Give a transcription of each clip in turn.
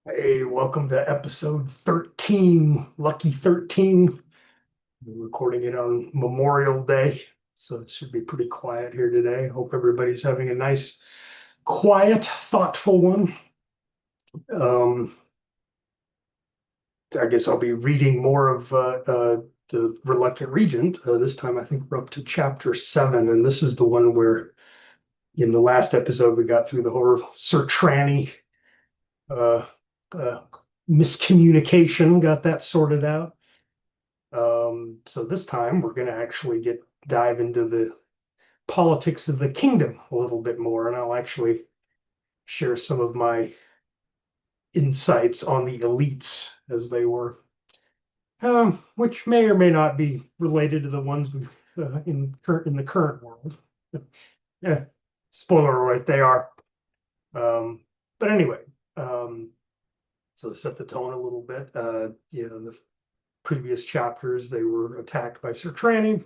Hey, welcome to episode 13, Lucky 13. We're recording it on Memorial Day, so it should be pretty quiet here today. Hope everybody's having a nice, quiet, thoughtful one. Um, I guess I'll be reading more of the Reluctant Regent. This time I think we're up to chapter 7, and this is the one where in the last episode we got through the whole Sir Tranny uh, uh, miscommunication, got that sorted out. So this time we're going to actually dive into the politics of the kingdom a little bit more, and I'll actually share some of my insights on the elites as they were, which may or may not be related to the ones in the current world. Yeah, spoiler alert, they are. Um, but anyway, um, so set the tone a little bit. In the previous chapters, they were attacked by Sir Tranny,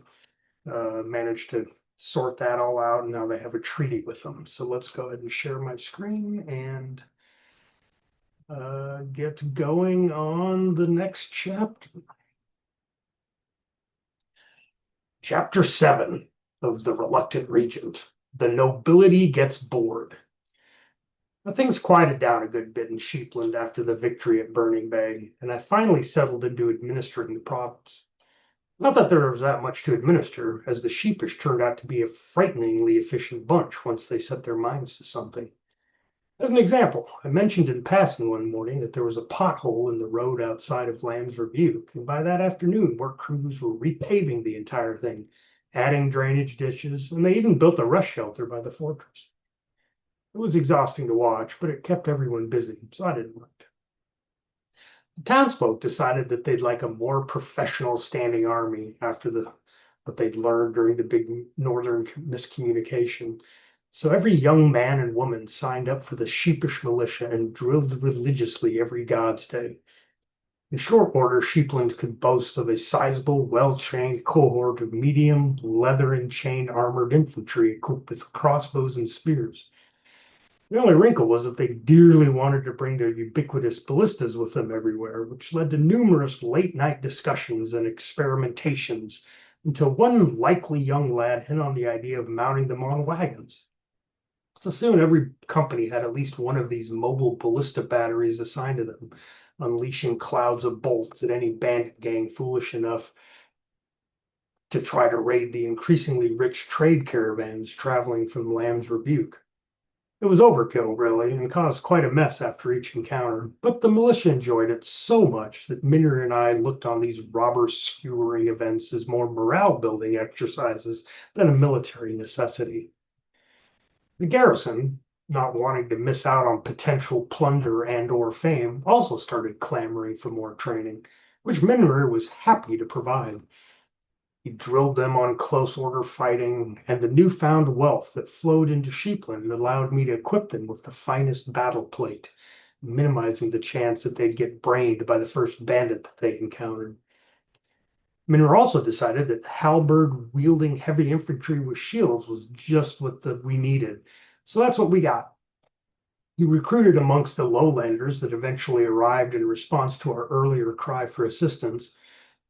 managed to sort that all out, and now they have a treaty with them. So let's go ahead and share my screen and get going on the next chapter. Chapter 7 of The Reluctant Regent. The Nobility Gets Bored. Now, things quieted down a good bit in Sheeplund after the victory at Burning Bay, and I finally settled into administering the province. Not that there was that much to administer, as the sheepish turned out to be a frighteningly efficient bunch once they set their minds to something. As an example, I mentioned in passing one morning that there was a pothole in the road outside of Lamb's Rebuke, and by that afternoon, work crews were repaving the entire thing, adding drainage ditches, and they even built a rush shelter by the fortress. It was exhausting to watch, but it kept everyone busy, so I didn't mind. The townsfolk decided that they'd like a more professional standing army after what they'd learned during the big northern miscommunication. So every young man and woman signed up for the sheepish militia and drilled religiously every God's day. In short order, Sheepland could boast of a sizable, well-trained cohort of medium, leather and chain armored infantry equipped with crossbows and spears. The only wrinkle was that they dearly wanted to bring their ubiquitous ballistas with them everywhere, which led to numerous late-night discussions and experimentations until one likely young lad hit on the idea of mounting them on wagons. So soon every company had at least one of these mobile ballista batteries assigned to them, unleashing clouds of bolts at any bandit gang foolish enough to try to raid the increasingly rich trade caravans traveling from Lamb's Rebuke. It was overkill, really, and caused quite a mess after each encounter, but the militia enjoyed it so much that Minner and I looked on these robber skewering events as more morale-building exercises than a military necessity. The garrison, not wanting to miss out on potential plunder and/or fame, also started clamoring for more training, which Minner was happy to provide. He drilled them on close order fighting, and the newfound wealth that flowed into Sheepland allowed me to equip them with the finest battle plate, minimizing the chance that they'd get brained by the first bandit that they encountered. Minner also decided that halberd wielding heavy infantry with shields was just what we needed. So that's what we got. He recruited amongst the lowlanders that eventually arrived in response to our earlier cry for assistance,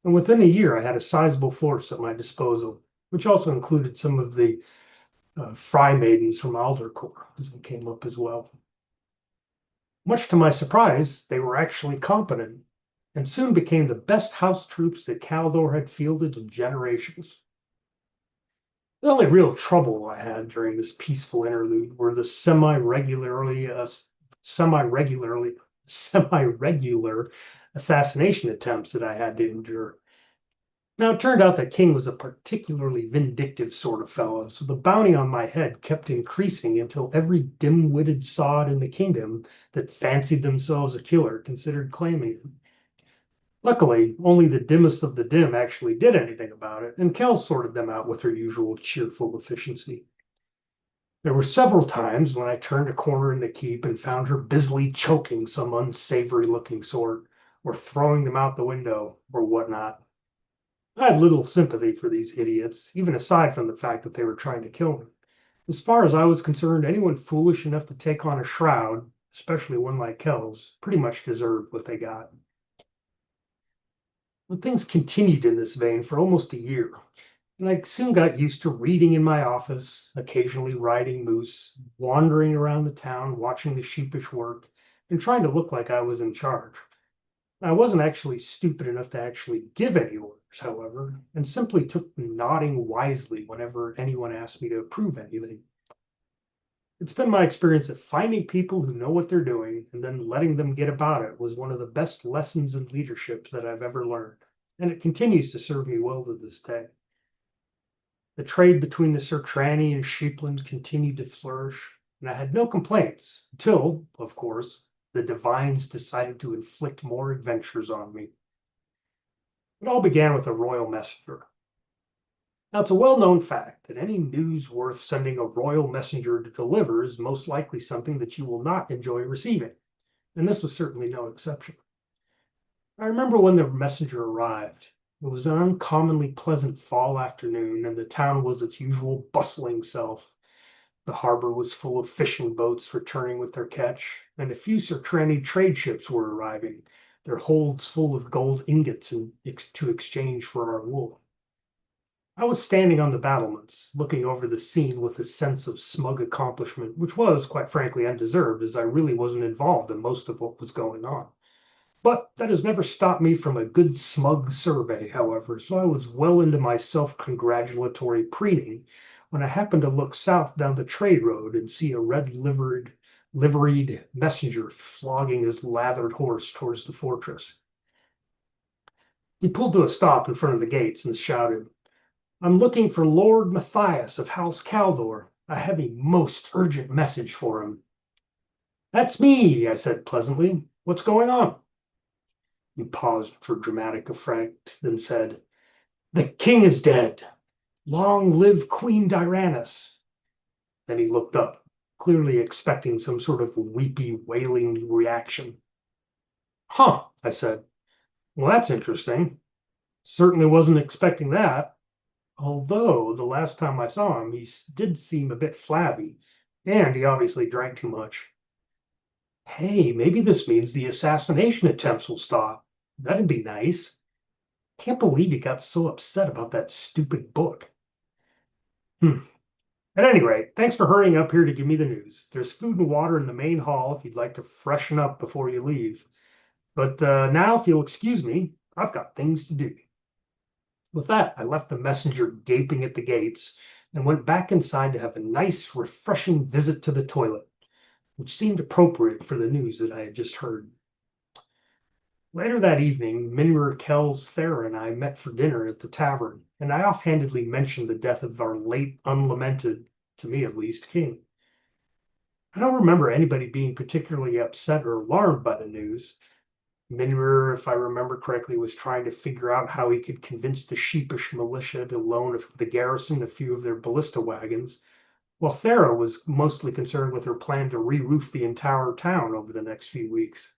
and within a year I had a sizable force at my disposal, which also included some of the fry maidens from Aldercourt, as they came up as well. Much to my surprise, they were actually competent, and soon became the best house troops that Caldor had fielded in generations. The only real trouble I had during this peaceful interlude were the semi-regularly, semi-regular assassination attempts that I had to endure. Now, it turned out that King was a particularly vindictive sort of fellow, so the bounty on my head kept increasing until every dim-witted sod in the kingdom that fancied themselves a killer considered claiming it. Luckily, only the dimmest of the dim actually did anything about it, and Kel sorted them out with her usual cheerful efficiency. There were several times when I turned a corner in the keep and found her busily choking some unsavory-looking sort, or throwing them out the window, or whatnot. I had little sympathy for these idiots, even aside from the fact that they were trying to kill me. As far as I was concerned, anyone foolish enough to take on a shroud, especially one like Kells, pretty much deserved what they got. But things continued in this vein for almost a year, and I soon got used to reading in my office, occasionally riding moose, wandering around the town, watching the sheepish work, and trying to look like I was in charge. I wasn't actually stupid enough to actually give any orders, however, and simply took nodding wisely whenever anyone asked me to approve anything. It's been my experience that finding people who know what they're doing and then letting them get about it was one of the best lessons in leadership that I've ever learned, and it continues to serve me well to this day. The trade between the Sir Tranny and Sheeplund continued to flourish, and I had no complaints until, of course, the divines decided to inflict more adventures on me. It all began with a royal messenger. Now, it's a well-known fact that any news worth sending a royal messenger to deliver is most likely something that you will not enjoy receiving, and this was certainly no exception. I remember when the messenger arrived. It was an uncommonly pleasant fall afternoon, and the town was its usual bustling self. The harbor was full of fishing boats returning with their catch, and a few Sir Tranny trade ships were arriving, their holds full of gold ingots to exchange for our wool. I was standing on the battlements, looking over the scene with a sense of smug accomplishment, which was, quite frankly, undeserved, as I really wasn't involved in most of what was going on. But that has never stopped me from a good smug survey, however, so I was well into my self-congratulatory preening when I happened to look south down the trade road and see a liveried messenger flogging his lathered horse towards the fortress. He pulled to a stop in front of the gates and shouted, "I'm looking for Lord Matthias of House Caldor. I have a most urgent message for him." "That's me," I said pleasantly. "What's going on?" He paused for dramatic effect, then said, "The king is dead. Long live Queen Diranus." Then he looked up, clearly expecting some sort of weepy, wailing reaction. "Huh," I said. "Well, that's interesting. Certainly wasn't expecting that. Although the last time I saw him, he did seem a bit flabby, and he obviously drank too much." "Hey, maybe this means the assassination attempts will stop. That'd be nice. Can't believe he got so upset about that stupid book." At any rate, thanks for hurrying up here to give me the news. There's food and water in the main hall if you'd like to freshen up before you leave. But now, if you'll excuse me, I've got things to do." With that, I left the messenger gaping at the gates and went back inside to have a nice, refreshing visit to the toilet, which seemed appropriate for the news that I had just heard. Later that evening, Minwer, Kells, Thera, and I met for dinner at the tavern, and I offhandedly mentioned the death of our late, unlamented, to me at least, king. I don't remember anybody being particularly upset or alarmed by the news. Minwer, if I remember correctly, was trying to figure out how he could convince the sheepish militia to loan the garrison a few of their ballista wagons, while Thera was mostly concerned with her plan to re-roof the entire town over the next few weeks.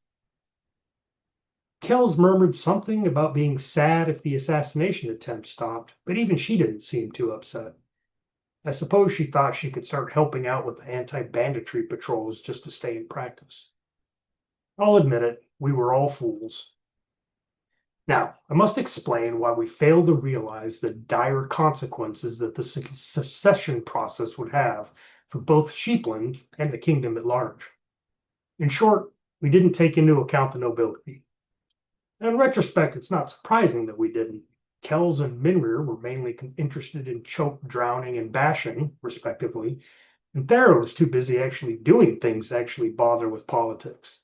Kells murmured something about being sad if the assassination attempt stopped, but even she didn't seem too upset. I suppose she thought she could start helping out with the anti-banditry patrols just to stay in practice. I'll admit it, we were all fools. Now, I must explain why we failed to realize the dire consequences that the secession process would have for both Sheepland and the kingdom at large. In short, we didn't take into account the nobility. In retrospect, it's not surprising that we didn't. Kells and Minwer were mainly interested in choke, drowning, and bashing, respectively, and Thera was too busy actually doing things to actually bother with politics.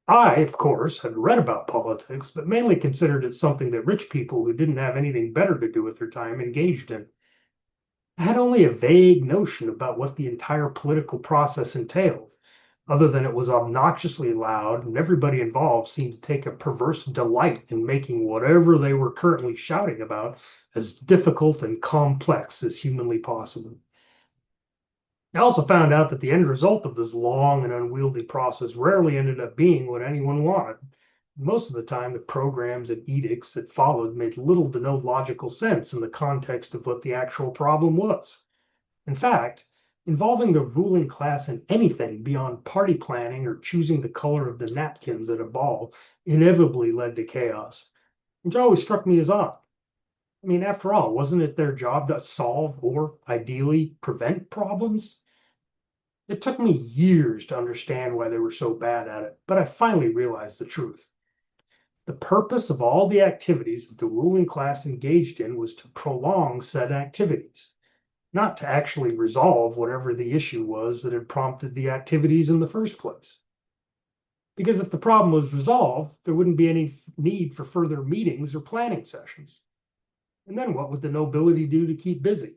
I, of course, had read about politics, but mainly considered it something that rich people who didn't have anything better to do with their time engaged in. I had only a vague notion about what the entire political process entailed, other than it was obnoxiously loud, and everybody involved seemed to take a perverse delight in making whatever they were currently shouting about as difficult and complex as humanly possible. I also found out that the end result of this long and unwieldy process rarely ended up being what anyone wanted. Most of the time, the programs and edicts that followed made little to no logical sense in the context of what the actual problem was. In fact, Involving the ruling class in anything beyond party planning or choosing the color of the napkins at a ball inevitably led to chaos, which always struck me as odd. I mean, after all, wasn't it their job to solve or ideally prevent problems? It took me years to understand why they were so bad at it, but I finally realized the truth. The purpose of all the activities that the ruling class engaged in was to prolong said activities, not to actually resolve whatever the issue was that had prompted the activities in the first place. Because if the problem was resolved, there wouldn't be any need for further meetings or planning sessions. And then what would the nobility do to keep busy?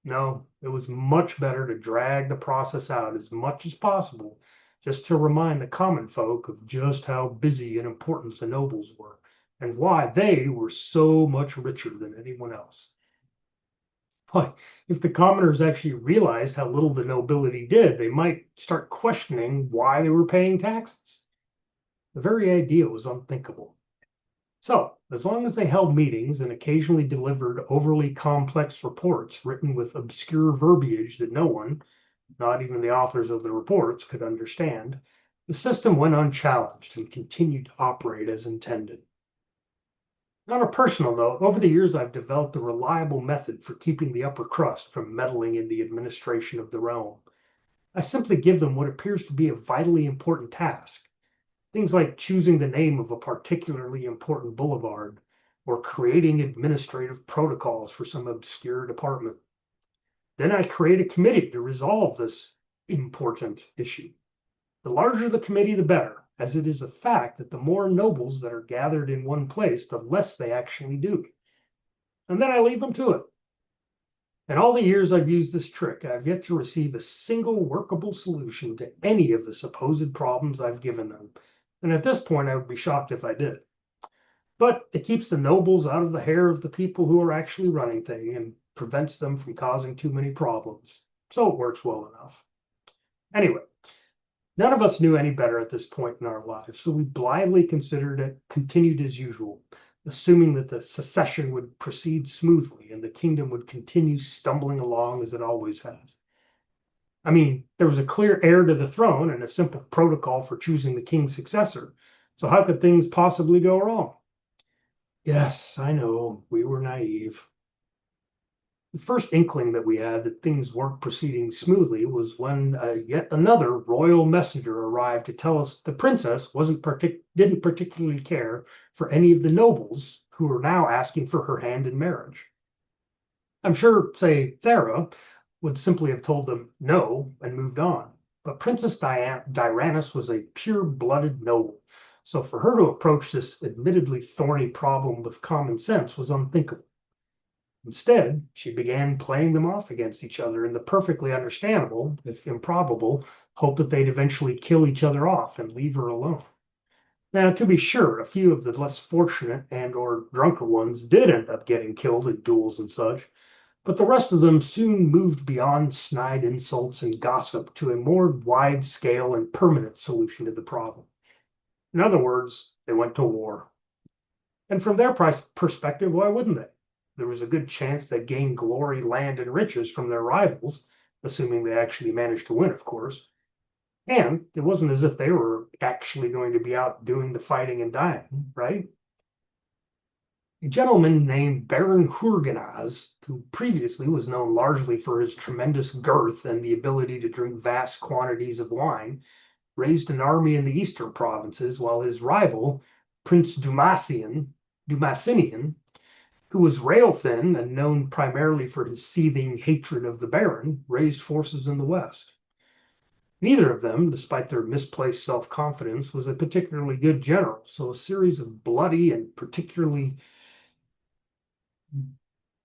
No, it was much better to drag the process out as much as possible, just to remind the common folk of just how busy and important the nobles were, and why they were so much richer than anyone else. Why, if the commoners actually realized how little the nobility did, they might start questioning why they were paying taxes. The very idea was unthinkable. So, as long as they held meetings and occasionally delivered overly complex reports written with obscure verbiage that no one, not even the authors of the reports, could understand, the system went unchallenged and continued to operate as intended. On a personal note, over the years I've developed a reliable method for keeping the upper crust from meddling in the administration of the realm. I simply give them what appears to be a vitally important task. Things like choosing the name of a particularly important boulevard or creating administrative protocols for some obscure department. Then I create a committee to resolve this important issue. The larger the committee, the better, as it is a fact that the more nobles that are gathered in one place, the less they actually do. And then I leave them to it. In all the years I've used this trick, I've yet to receive a single workable solution to any of the supposed problems I've given them. And at this point, I would be shocked if I did. But it keeps the nobles out of the hair of the people who are actually running things and prevents them from causing too many problems. So it works well enough. Anyway, none of us knew any better at this point in our lives, so we blindly considered it continued as usual, assuming that the succession would proceed smoothly and the kingdom would continue stumbling along as it always has. I mean, there was a clear heir to the throne and a simple protocol for choosing the king's successor. So how could things possibly go wrong? Yes, I know, we were naive. The first inkling that we had that things weren't proceeding smoothly was when yet another royal messenger arrived to tell us the princess didn't particularly care for any of the nobles who were now asking for her hand in marriage. I'm sure, say, Thera would simply have told them no and moved on. But Princess Diranus was a pure-blooded noble, so for her to approach this admittedly thorny problem with common sense was unthinkable. Instead, she began playing them off against each other in the perfectly understandable, if improbable, hope that they'd eventually kill each other off and leave her alone. Now, to be sure, a few of the less fortunate and or drunker ones did end up getting killed in duels and such, but the rest of them soon moved beyond snide insults and gossip to a more wide-scale and permanent solution to the problem. In other words, they went to war. And from their perspective, why wouldn't they? There was a good chance they'd gain glory, land, and riches from their rivals, assuming they actually managed to win, of course. And it wasn't as if they were actually going to be out doing the fighting and dying, right? A gentleman named Baron Hurgenaz, who previously was known largely for his tremendous girth and the ability to drink vast quantities of wine, raised an army in the eastern provinces, while his rival, Prince Dumasinian, who was rail thin and known primarily for his seething hatred of the Baron, raised forces in the west. Neither of them, despite their misplaced self-confidence, was a particularly good general, so a series of bloody and particularly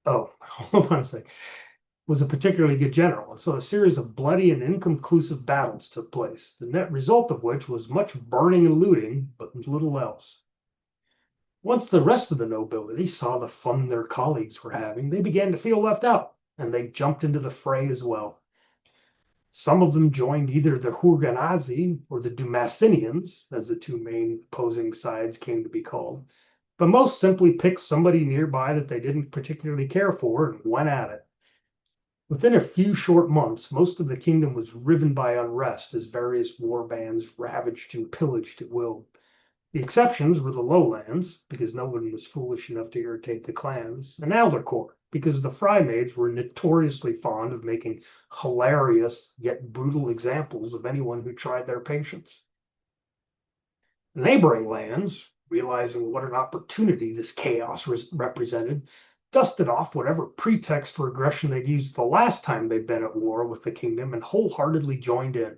hold on a sec. Was a particularly good general, and so a series of bloody and inconclusive battles took place, the net result of which was much burning and looting, but little else. Once the rest of the nobility saw the fun their colleagues were having, they began to feel left out, and they jumped into the fray as well. Some of them joined either the Hurgenazi or the Dumasinians, as the two main opposing sides came to be called, but most simply picked somebody nearby that they didn't particularly care for and went at it. Within a few short months, most of the kingdom was riven by unrest as various war bands ravaged and pillaged at will. The exceptions were the lowlands, because no one was foolish enough to irritate the clans, and Aldercourt, because the Frymaids were notoriously fond of making hilarious yet brutal examples of anyone who tried their patience. The neighboring lands, realizing what an opportunity this chaos represented, dusted off whatever pretext for aggression they'd used the last time they'd been at war with the kingdom and wholeheartedly joined in.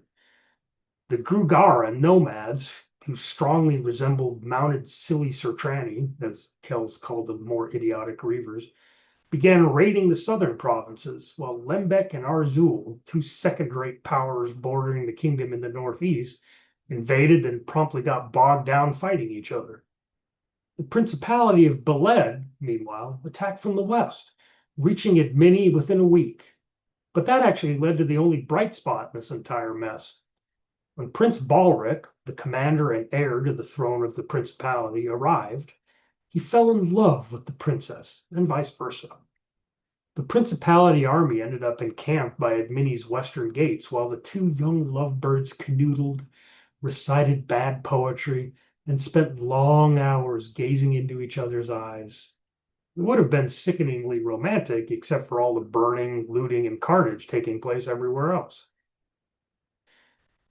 The Grugara nomads, who strongly resembled mounted silly Sertrani, as Kells called the more idiotic reavers, began raiding the southern provinces, while Lembeck and Arzul, two second-rate powers bordering the kingdom in the northeast, invaded and promptly got bogged down fighting each other. The Principality of Beled, meanwhile, attacked from the west, reaching Admini within a week. But that actually led to the only bright spot in this entire mess. When Prince Balric, the commander and heir to the throne of the Principality, arrived, he fell in love with the princess, and vice versa. The Principality army ended up encamped by Admini's western gates, while the two young lovebirds canoodled, recited bad poetry, and spent long hours gazing into each other's eyes. It would have been sickeningly romantic, except for all the burning, looting, and carnage taking place everywhere else.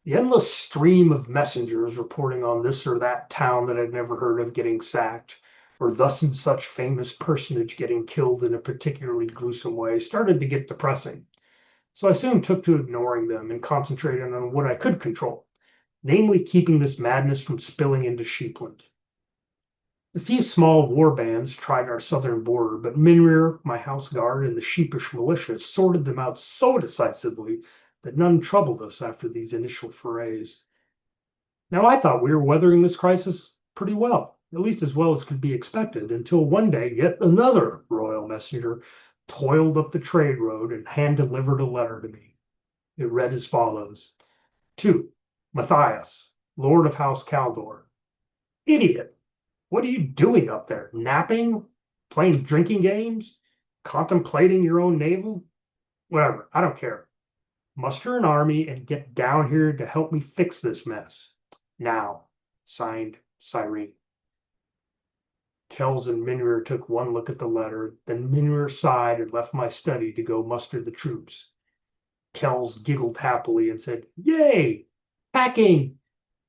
The endless stream of messengers reporting on this or that town that I'd never heard of getting sacked, or thus and such famous personage getting killed in a particularly gruesome way, started to get depressing. So I soon took to ignoring them and concentrating on what I could control, namely keeping this madness from spilling into Sheeplund. A few small war bands tried our southern border, but Minrir, my house guard, and the sheepish militia sorted them out so decisively that none troubled us after these initial forays. Now, I thought we were weathering this crisis pretty well, at least as well as could be expected, until one day yet another royal messenger toiled up the trade road and hand-delivered a letter to me. It read as follows: To Matthias, Lord of House Caldor. Idiot! What are you doing up there? Napping? Playing drinking games? Contemplating your own navel? Whatever, I don't care. Muster an army and get down here to help me fix this mess. Now, signed, Cyrene. Kells and Minrir took one look at the letter, then Minrir sighed and left my study to go muster the troops. Kells giggled happily and said, Yay! Packing!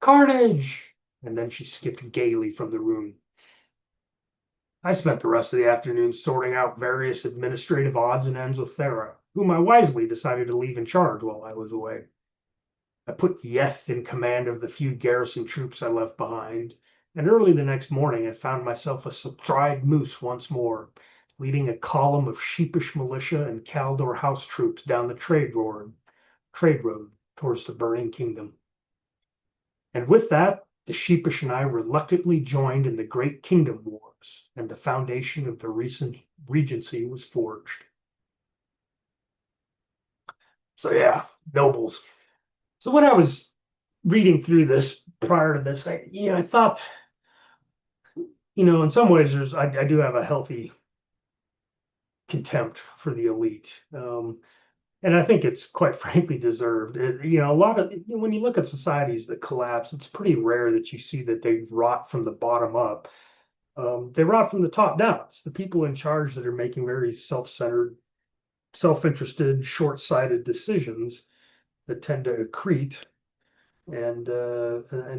Carnage! And then she skipped gaily from the room. I spent the rest of the afternoon sorting out various administrative odds and ends with Thera, whom I wisely decided to leave in charge while I was away. I put Yeth in command of the few garrison troops I left behind, and early the next morning I found myself astride Moose once more, leading a column of sheepish militia and Caldor house troops down the trade road towards the burning kingdom. And with that, the sheepish and I reluctantly joined in the great kingdom wars, and the foundation of the recent regency was forged. So yeah, nobles. So when I was reading through this prior to this, I thought, in some ways, I do have a healthy contempt for the elite. And I think it's quite frankly deserved. A lot of when you look at societies that collapse, it's pretty rare that you see that they rot from the bottom up. They rot from the top down. It's the people in charge that are making very self-centered, self-interested, short-sighted decisions that tend to accrete, and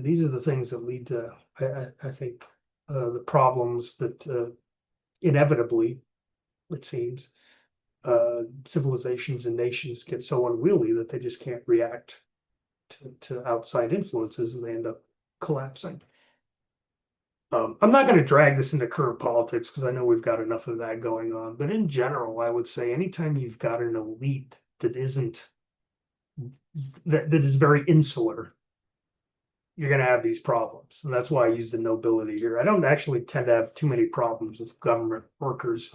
these are the things that lead to, I think, the problems that inevitably, it seems, civilizations and nations get so unwieldy that they just can't react to outside influences and they end up collapsing. I'm not going to drag this into current politics because I know we've got enough of that going on. But in general, I would say anytime you've got an elite that is very insular, you're going to have these problems. And that's why I use the nobility here. I don't actually tend to have too many problems with government workers.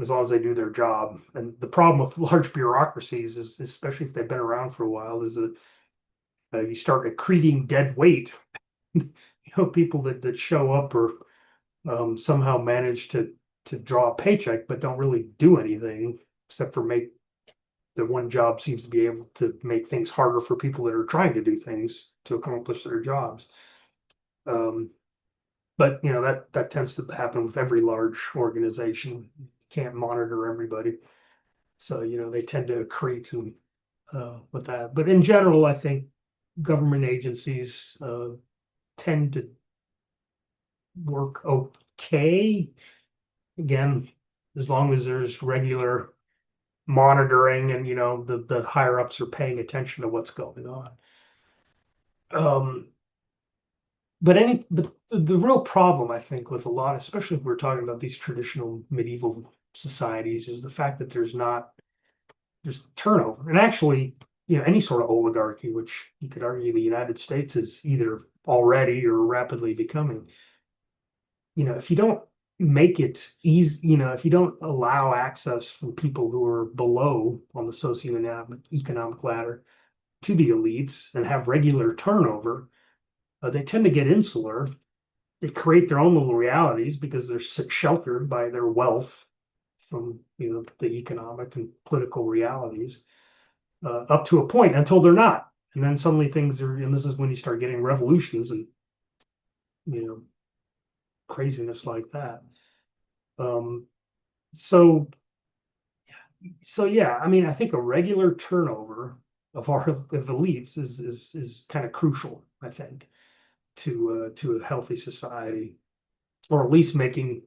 As long as they do their job. And the problem with large bureaucracies is, especially if they've been around for a while, is that you start accreting dead weight. People that show up or somehow manage to draw a paycheck but don't really do anything except for make the one job seems to be able to make things harder for people that are trying to do things to accomplish their jobs. But that tends to happen with every large organization. You can't monitor everybody, so they tend to accrete and with that. But in general, I think government agencies tend to work okay. Again, as long as there's regular monitoring and the higher ups are paying attention to what's going on. But the real problem I think with a lot, especially if we're talking about these traditional medieval societies, is the fact that there's turnover. And actually, any sort of oligarchy, which you could argue the United States is either already or rapidly becoming, if you don't make it easy, if you don't allow access from people who are below on the socioeconomic ladder to the elites and have regular turnover, they tend to get insular. They create their own little realities because they're sheltered by their wealth from the economic and political realities up to a point until they're not, and then suddenly things are. And this is when you start getting revolutions and craziness like that. So yeah, I mean, I think a regular turnover of elites is kind of crucial, I think, to a healthy society, or at least making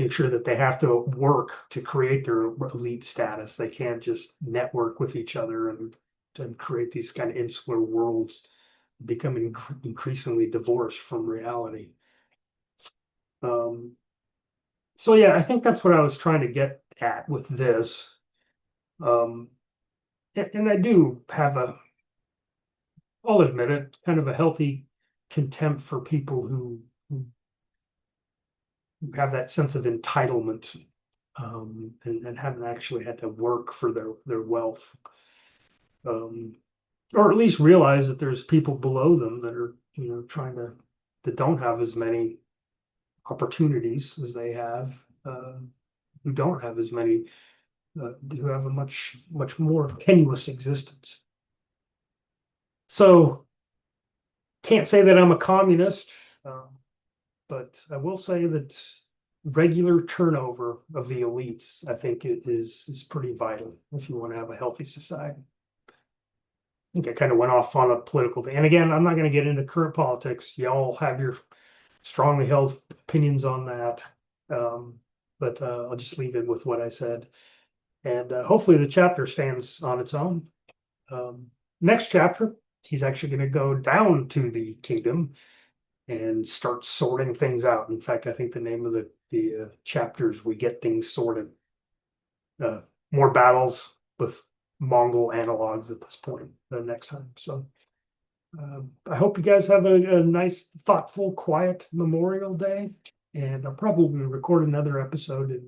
sure that they have to work to create their elite status. They can't just network with each other and create these kind of insular worlds, becoming increasingly divorced from reality. So yeah, I think that's what I was trying to get at with this. And I do have I'll admit it, kind of a healthy contempt for people who have that sense of entitlement, and haven't actually had to work for their wealth, or at least realize that there's people below them that are that don't have as many opportunities as they have, who don't have as many, who have a much more tenuous existence. So can't say that I'm a communist, but I will say that regular turnover of the elites, I think it is pretty vital if you want to have a healthy society. I think I kind of went off on a political thing. And again, I'm not going to get into current politics. Y'all have your strongly held opinions on that. But I'll just leave it with what I said. And hopefully the chapter stands on its own. Next chapter, he's actually going to go down to the kingdom and start sorting things out. In fact, I think the name of the chapters, we get things sorted. More battles with Mongol analogs at this point the next time. So I hope you guys have a nice, thoughtful, quiet Memorial Day. And I'll probably record another episode in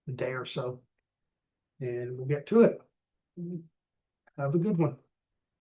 a day or so. And we'll get to it. Have a good one.